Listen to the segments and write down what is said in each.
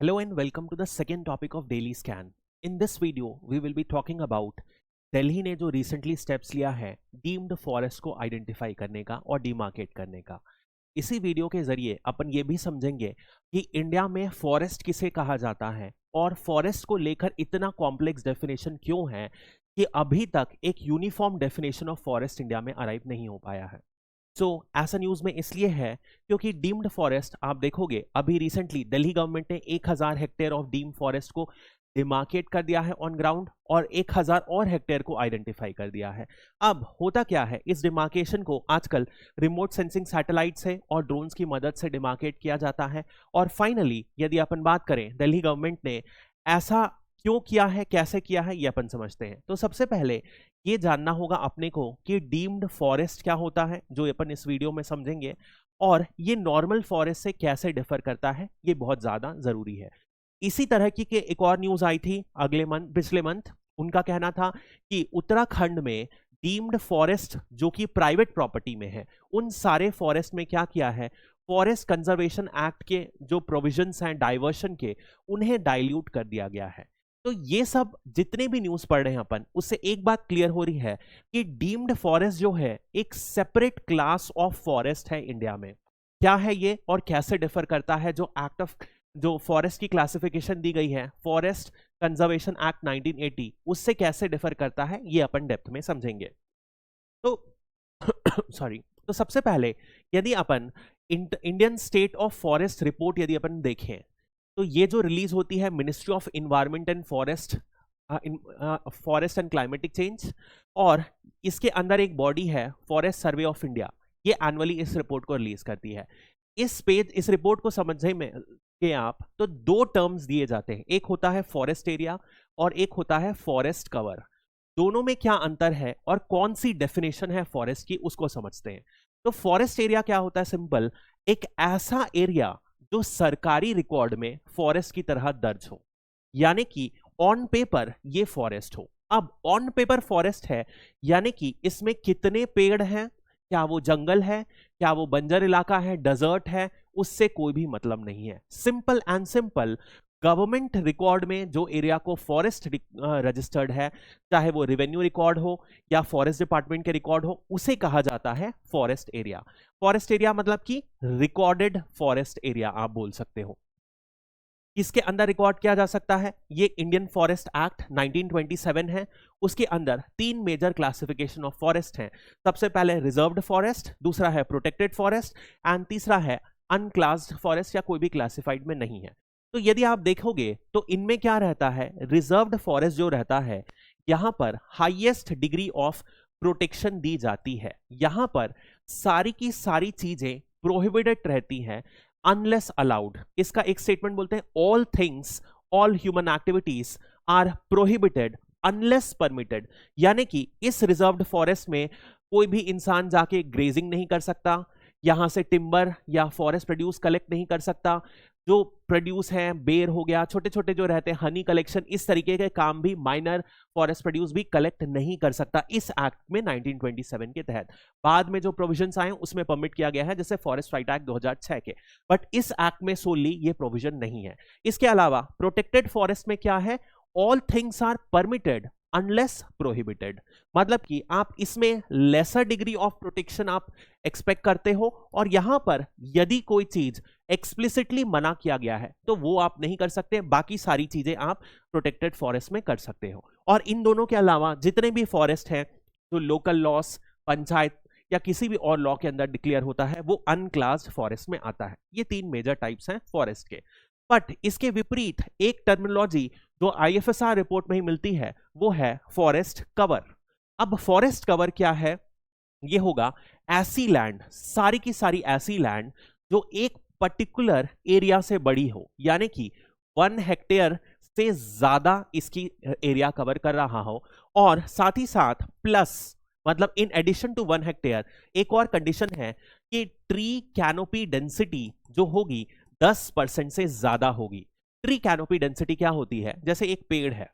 Hello and welcome to the second topic of Daily Scan. In this video, we will be talking about Delhi ने जो recently steps लिया है deemed forest को identify करने का और डिमार्केट करने का। इसी वीडियो के जरिए अपन ये भी समझेंगे कि इंडिया में फॉरेस्ट किसे कहा जाता है और फॉरेस्ट को लेकर इतना कॉम्प्लेक्स डेफिनेशन क्यों है कि अभी तक एक uniform definition of forest India में अराइव नहीं हो पाया है। ऐसा न्यूज में इसलिए है क्योंकि डीम्ड फॉरेस्ट आप देखोगे अभी रिसेंटली दिल्ली गवर्नमेंट ने 1000 हेक्टेयर ऑफ डीम्ड फॉरेस्ट को डिमार्केट कर दिया है ऑन ग्राउंड और 1000 और हेक्टेयर को आइडेंटिफाई कर दिया है। अब होता क्या है, इस डिमार्केशन को आजकल रिमोट सेंसिंग सैटेलाइट से और ड्रोन्स की मदद से डिमार्केट किया जाता है। और फाइनली यदि अपन बात करें दिल्ली गवर्नमेंट ने ऐसा क्यों किया है, कैसे किया है, ये अपन समझते हैं। तो सबसे पहले ये जानना होगा अपने को कि डीम्ड फॉरेस्ट क्या होता है, जो अपन इस वीडियो में समझेंगे, और ये नॉर्मल फॉरेस्ट से कैसे डिफर करता है, ये बहुत ज्यादा जरूरी है। इसी तरह की के एक और न्यूज आई थी पिछले मंथ। उनका कहना था कि उत्तराखंड में डीम्ड फॉरेस्ट जो कि प्राइवेट प्रॉपर्टी में है, उन सारे फॉरेस्ट में क्या किया है, फॉरेस्ट कंजर्वेशन एक्ट के जो प्रोविजंस हैं डाइवर्शन के, उन्हें डाइल्यूट कर दिया गया है। तो ये सब जितने भी न्यूज पढ़ रहे हैं अपन, उससे एक बात क्लियर हो रही है कि डीम्ड फॉरेस्ट जो है एक सेपरेट क्लास ऑफ फॉरेस्ट है इंडिया में। क्या है ये और कैसे डिफर करता है जो फॉरेस्ट की क्लासिफिकेशन दी गई है फॉरेस्ट कंजर्वेशन एक्ट 1980, उससे कैसे डिफर करता है, ये अपन डेप्थ में समझेंगे। तो सॉरी, तो सबसे पहले यदि अपन Indian state of forest report यदि अपन देखें, तो ये जो रिलीज होती है ministry of environment and forest and climatic change, और इसके अंदर एक बॉडी है फॉरेस्ट सर्वे ऑफ इंडिया, ये एनुअली इस रिपोर्ट को रिलीज करती है। इस रिपोर्ट को समझने में के आप तो दो टर्म्स दिए जाते हैं, एक होता है फॉरेस्ट एरिया और एक होता है फॉरेस्ट कवर। दोनों में क्या अंतर है और कौन सी डेफिनेशन है फॉरेस्ट की, उसको समझते हैं। तो फॉरेस्ट एरिया क्या होता है, सिंपल, एक ऐसा एरिया जो सरकारी रिकॉर्ड में फॉरेस्ट की तरह दर्ज हो, यानी कि ऑन पेपर ये फॉरेस्ट हो। अब ऑन पेपर फॉरेस्ट है यानी कि इसमें कितने पेड़ हैं, क्या वो जंगल है, क्या वो बंजर इलाका है, डेजर्ट है, उससे कोई भी मतलब नहीं है। Simple and simple, government record में जो एरिया को फॉरेस्ट रजिस्टर्ड है, चाहे वो रेवेन्यू रिकॉर्ड हो या फॉरेस्ट डिपार्टमेंट के रिकॉर्ड हो, उसे कहा जाता है फॉरेस्ट एरिया। फॉरेस्ट एरिया मतलब कि रिकॉर्डेड फॉरेस्ट एरिया आप बोल सकते हो। इसके अंदर रिकॉर्ड किया जा सकता है, ये इंडियन फॉरेस्ट एक्ट 1927 है। उसके अंदर 3 मेजर क्लासिफिकेशन ऑफ फॉरेस्ट हैं। सबसे पहले रिजर्व्ड फॉरेस्ट, दूसरा है प्रोटेक्टेड फॉरेस्ट एंड तीसरा है अनक्लास्ड फॉरेस्ट या कोई भी क्लासिफाइड में नहीं है। तो यदि आप देखोगे तो इनमें क्या रहता है, रिजर्व्ड फॉरेस्ट जो रहता है, यहां पर हाईएस्ट डिग्री ऑफ प्रोटेक्शन दी जाती है। यहां पर सारी की सारी चीजें प्रोहिबिटेड रहती हैं अनलेस अलाउड। इसका एक स्टेटमेंट बोलते हैं, all things all human activities are prohibited unless permitted, यानी कि इस रिजर्व्ड फॉरेस्ट में कोई भी इंसान जाके ग्रेजिंग नहीं कर सकता, यहां से टिम्बर या फॉरेस्ट प्रोड्यूस कलेक्ट नहीं कर सकता, जो प्रोड्यूस है बेर हो गया, छोटे छोटे जो रहते हैं हनी कलेक्शन, इस तरीके के काम भी माइनर फॉरेस्ट प्रोड्यूस भी कलेक्ट नहीं कर सकता इस एक्ट में 1927 के तहत। बाद में जो प्रोविजंस आए उसमें परमिट किया गया है, जैसे फॉरेस्ट राइट एक्ट 2006 के, बट इस एक्ट में सोली ये प्रोविजन नहीं है। इसके अलावा प्रोटेक्टेड फॉरेस्ट में क्या है, all things are permitted unless prohibited, मतलब कि आप इसमें लेसर डिग्री ऑफ प्रोटेक्शन आप एक्सपेक्ट करते हो, और यहां पर यदि कोई चीज एक्सप्लिसिटली मना किया गया है तो वो आप नहीं कर सकते, बाकी सारी चीजें आप प्रोटेक्टेड फॉरेस्ट में कर सकते हो। और इन दोनों के अलावा जितने भी फॉरेस्ट हैं जो लोकल लॉस, पंचायत या किसी भी और लॉ के अंदर डिक्लेयर होता है, वो अनक्लास्ड फॉरेस्ट में आता है। ये 3 मेजर टाइप्स हैं फॉरेस्ट के। बट इसके विपरीत एक टर्मिनोलॉजी जो आईएफएसआर रिपोर्ट में ही मिलती है, वो है फॉरेस्ट कवर। अब फॉरेस्ट कवर क्या है, ये होगा ऐसी लैंड, सारी की सारी ऐसी लैंड जो एक पर्टिकुलर एरिया से बड़ी हो, यानी कि 1 हेक्टेयर से ज्यादा इसकी एरिया कवर कर रहा हो, और साथ ही साथ प्लस, मतलब इन एडिशन टू 1 हेक्टेयर एक और कंडीशन है कि ट्री कैनोपी डेंसिटी जो होगी 10% से ज्यादा होगी। ट्री कैनोपी डेंसिटी क्या होती है, जैसे एक पेड़ है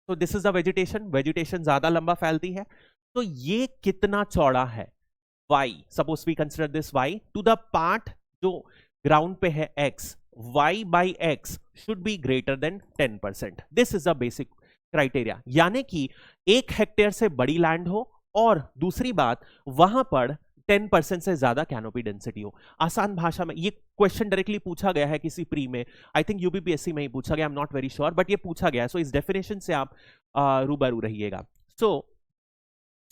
तो दिस इज द वेजिटेशन ज्यादा लंबा फैलती है, तो ये कितना चौड़ा है, y, suppose we consider this y to the part जो ग्राउंड पे है x, y by x should be greater than 10%. This is the basic criteria, यानी कि 1 हेक्टेयर से बड़ी लैंड हो और दूसरी बात वहां पर 10% से ज्यादा कैनोपी डेंसिटी हो. आसान भाषा में ये क्वेश्चन डायरेक्टली पूछा गया है किसी प्री में, आई थिंक यूपीपीएससी में ही पूछा गया, I am not very sure, but ये पूछा गया है. सो इस डेफिनेशन से आप रूबरू रहिएगा. So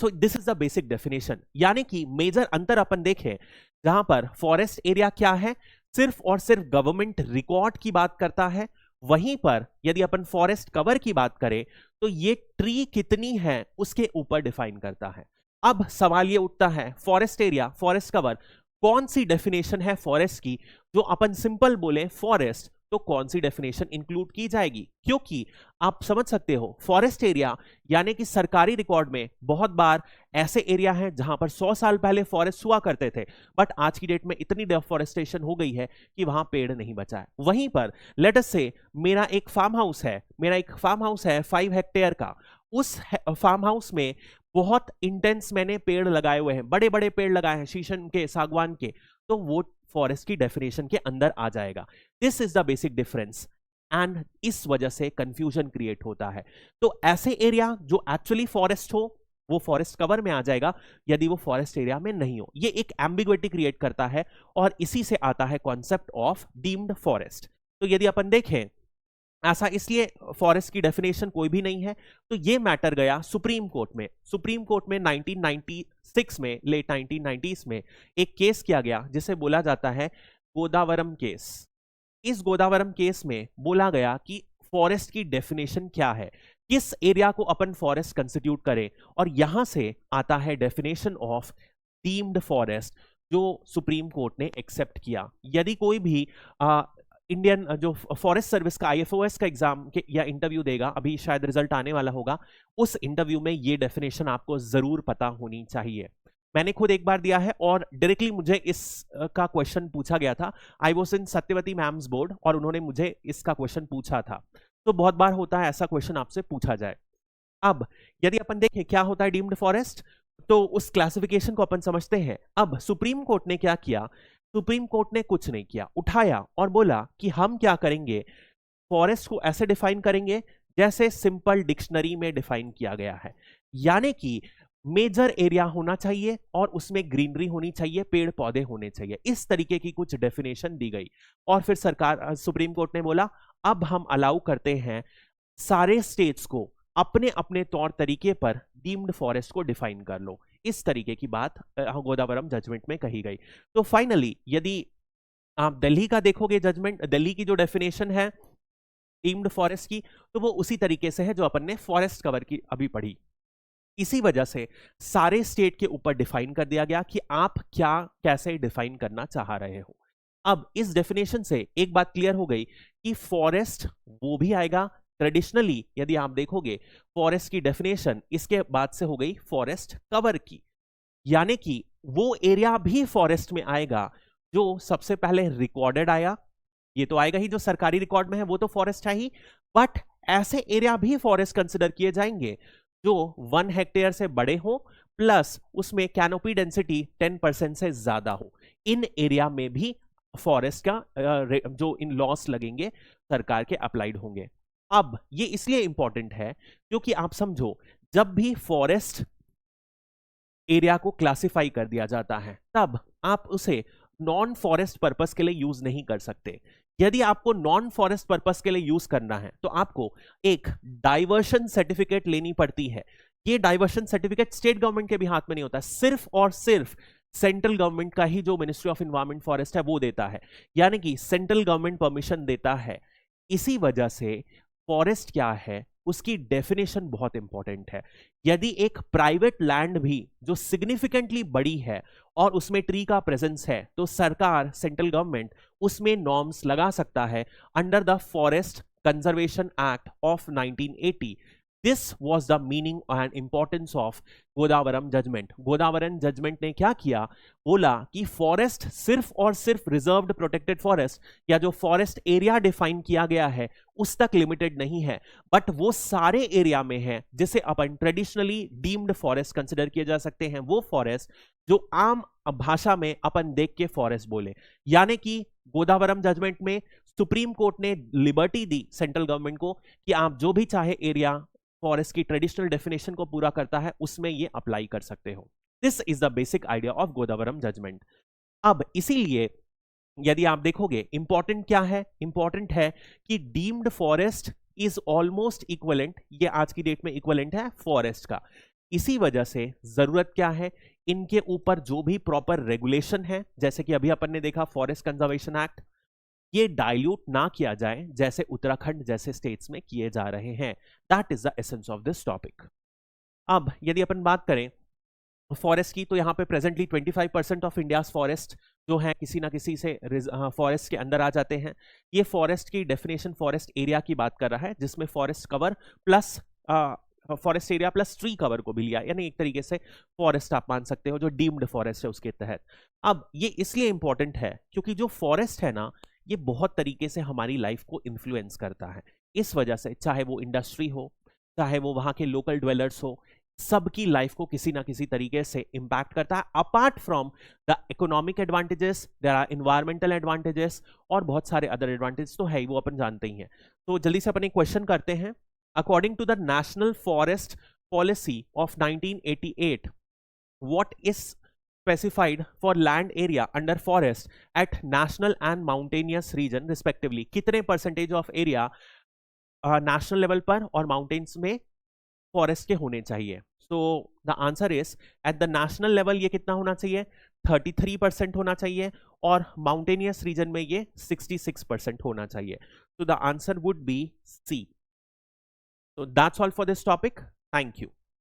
this is the basic definition, यानी कि मेजर अंतर अपन देखें जहां पर फॉरेस्ट एरिया क्या है, सिर्फ और सिर्फ गवर्नमेंट रिकॉर्ड की बात करता है. वहीं पर यदि अपन फॉरेस्ट कवर की बात करें तो ये ट्री कितनी है उसके ऊपर डिफाइन करता है. अब सवाल ये उठता है, फॉरेस्ट एरिया, फॉरेस्ट कवर, कौन सी डेफिनेशन है फॉरेस्ट की जो अपन सिंपल बोले फॉरेस्ट, तो कौन सी डेफिनेशन इंक्लूड की जाएगी? क्योंकि आप समझ सकते हो फॉरेस्ट एरिया यानी कि सरकारी रिकॉर्ड में बहुत बार ऐसे एरिया हैं जहां पर 100 साल पहले फॉरेस्ट हुआ करते थे, बट आज की डेट में इतनी डिफॉरेस्टेशन हो गई है कि वहां पेड़ नहीं बचा है. वहीं पर लेट अस से मेरा एक फार्म हाउस है 5 हेक्टेयर का. उस फार्म हाउस में बहुत इंटेंस मैंने पेड़ लगाए हुए हैं, बड़े बड़े पेड़ लगाए हैं शीशम के, सागवान के, तो वो फॉरेस्ट की डेफिनेशन के अंदर आ जाएगा. This is the basic difference and इस वजह से कंफ्यूजन क्रिएट होता है. तो ऐसे एरिया जो एक्चुअली फॉरेस्ट हो वो फॉरेस्ट कवर में आ जाएगा, यदि वो फॉरेस्ट एरिया में नहीं हो. ये एक एम्बिग्विटी क्रिएट करता है और इसी से आता है कॉन्सेप्ट ऑफ डीम्ड फॉरेस्ट. तो यदि अपन देखें ऐसा इसलिए फॉरेस्ट की डेफिनेशन कोई भी नहीं है, तो ये मैटर गया सुप्रीम कोर्ट में. सुप्रीम कोर्ट में 1996 में, लेट 1990s में एक केस किया गया जिसे बोला जाता है गोदावरम केस. इस गोदावरम केस में बोला गया कि फॉरेस्ट की डेफिनेशन क्या है, किस एरिया को अपन फॉरेस्ट कंस्टिट्यूट करें, और यहां से आता है डेफिनेशन ऑफ डीम्ड फॉरेस्ट जो सुप्रीम कोर्ट ने एक्सेप्ट किया. यदि कोई भी इंडियन जो फॉरेस्ट सर्विस का IFOS का एग्जाम या इंटरव्यू देगा, अभी शायद रिजल्ट आने वाला होगा, उस इंटरव्यू में ये डेफिनेशन आपको जरूर पता होनी चाहिए. मैंने खुद एक बार दिया है और डायरेक्टली मुझे इसका क्वेश्चन पूछा गया था. I was in Satyavati ma'am's board और उन्होंने मुझे इसका क्वेश्चन पूछा था. तो बहुत बार होता है ऐसा क्वेश्चन आपसे पूछा जाए. अब यदि अपन देखें क्या होता है डीम्ड फॉरेस्ट, तो उस क्लासिफिकेशन को अपन समझते हैं. अब सुप्रीम कोर्ट ने क्या किया, सुप्रीम कोर्ट ने कुछ नहीं किया, उठाया और बोला कि हम क्या करेंगे, फॉरेस्ट को ऐसे डिफाइन करेंगे जैसे सिंपल डिक्शनरी में डिफाइन किया गया है, यानी कि मेजर एरिया होना चाहिए और उसमें ग्रीनरी होनी चाहिए, पेड़ पौधे होने चाहिए. इस तरीके की कुछ डेफिनेशन दी गई और फिर सुप्रीम कोर्ट ने बोला अब हम अलाउ करते हैं सारे स्टेट्स को अपने अपने तौर तरीके पर डीम्ड फॉरेस्ट को डिफाइन कर लो. इस तरीके की बात गोदावरम जजमेंट में कही गई. तो फाइनली यदि आप दिल्ली का देखोगे जजमेंट, दिल्ली की जो डेफिनेशन है डीम्ड फॉरेस्ट की, तो वो उसी तरीके से है जो अपन ने फॉरेस्ट कवर की अभी पढ़ी. इसी वजह से सारे स्टेट के ऊपर डिफाइन कर दिया गया कि आप क्या कैसे डिफाइन करना चाह रहे हो. अब इस डेफिनेशन से एक बात क्लियर हो गई कि फॉरेस्ट वो भी आएगा. ट्रेडिशनली यदि आप देखोगे फॉरेस्ट की डेफिनेशन इसके बाद से हो गई फॉरेस्ट कवर की, यानी कि वो एरिया भी फॉरेस्ट में आएगा जो सबसे पहले रिकॉर्डेड आया. ये तो आएगा ही जो सरकारी रिकॉर्ड में है, वो तो फॉरेस्ट है ही, बट ऐसे एरिया भी फॉरेस्ट कंसिडर किए जाएंगे जो 1 हेक्टेयर से बड़े हो प्लस उसमें कैनोपी डेंसिटी 10% से ज्यादा हो. इन एरिया में भी फॉरेस्ट का जो इन लॉस लगेंगे सरकार के अप्लाइड होंगे. अब ये इसलिए इंपॉर्टेंट है क्योंकि आप समझो जब भी फॉरेस्ट एरिया को क्लासिफाई कर दिया जाता है तब आप उसे नॉन फॉरेस्ट पर्पस के लिए यूज नहीं कर सकते. यदि आपको नॉन फॉरेस्ट पर्पस के लिए यूज करना है तो आपको एक डाइवर्शन सर्टिफिकेट लेनी पड़ती है. ये डाइवर्शन सर्टिफिकेट स्टेट गवर्नमेंट के भी हाथ में नहीं होता, सिर्फ और सिर्फ सेंट्रल गवर्नमेंट का ही जो मिनिस्ट्री ऑफ एनवायरमेंट फॉरेस्ट है वो देता है, यानी कि सेंट्रल गवर्नमेंट परमिशन देता है. इसी वजह से फॉरेस्ट क्या है उसकी डेफिनेशन बहुत इंपॉर्टेंट है. यदि एक प्राइवेट लैंड भी जो सिग्निफिकेंटली बड़ी है और उसमें ट्री का प्रेजेंस है तो सरकार, सेंट्रल गवर्नमेंट उसमें नॉर्म्स लगा सकता है under the forest conservation act of 1980. This was the meaning and importance of Godavarman judgment. Godavarman judgment ने क्या किया, बोला कि फॉरेस्ट सिर्फ और सिर्फ रिजर्व्ड प्रोटेक्टेड फॉरेस्ट या जो फॉरेस्ट एरिया डिफाइन किया गया है उस तक लिमिटेड नहीं है, बट वो सारे एरिया में है जिसे अपन ट्रेडिशनली डीम्ड फॉरेस्ट कंसिडर किए जा सकते हैं. वो फॉरेस्ट जो आम भाषा में अपन देख के फॉरेस्ट बोले, यानी कि गोदावरम जजमेंट में सुप्रीम कोर्ट ने लिबर्टी दी सेंट्रल गवर्नमेंट को कि आप जो भी चाहे एरिया फॉरेस्ट की ट्रेडिशनल डेफिनेशन को पूरा करता है उसमें ये अप्लाई कर सकते हो। This is the basic idea of Godavarman judgment. अब इसीलिए यदि आप देखोगे इंपॉर्टेंट क्या है, इंपॉर्टेंट है कि deemed forest is almost equivalent, ये आज की डेट में इक्वलेंट है फॉरेस्ट का। इसी वजह से जरूरत क्या है, इनके ऊपर जो भी प्रॉपर रेगुलेशन है, जैसे कि अभी अपन ने देखा फॉरेस्ट कंजर्वेशन एक्ट, ये डाइल्यूट ना किया जाए जैसे उत्तराखंड जैसे स्टेट्स में किए जा रहे हैं। That is the essence of this topic. अब यदि अपन बात करें फॉरेस्ट की, तो यहाँ पे प्रेजेंटली 25% ऑफ इंडियाज फॉरेस्ट जो है किसी ना किसी से फॉरेस्ट के अंदर आ जाते हैं। ये फॉरेस्ट की डेफिनेशन फॉरेस्ट एरिया की बात कर रहा है, जिसमें forest cover plus forest area plus tree cover को भी लिया, यानी एक तरीके से फॉरेस्ट आप मान सकते हो जो डीम्ड फॉरेस्ट है उसके तहत। अब ये इसलिए इंपॉर्टेंट है क्योंकि जो फॉरेस्ट है ना, ये बहुत तरीके से हमारी लाइफ को इन्फ्लुएंस करता है। इस वजह से चाहे वो इंडस्ट्री हो, चाहे वो वहां के लोकल ड्वेलर्स हो, सबकी लाइफ को किसी ना किसी तरीके से इंपैक्ट करता है। Apart from the economic advantages, there are environmental advantages और बहुत सारे अदर एडवांटेजेस तो है ही, वो अपन जानते ही हैं। तो जल्दी से अपन एक क्वेश्चन करते हैं। According to the National Forest Policy of 1988, what is specified for land area under forest at national and mountainous region respectively? कितने percentage of area national level पर और माउंटेन्स में फॉरेस्ट के होने चाहिए? So the answer is at the national level ये कितना होना चाहिए? 33% होना चाहिए, और माउंटेनियस रीजन में ये 66% होना चाहिए। So the answer would be C. So that's all for this topic. Thank you.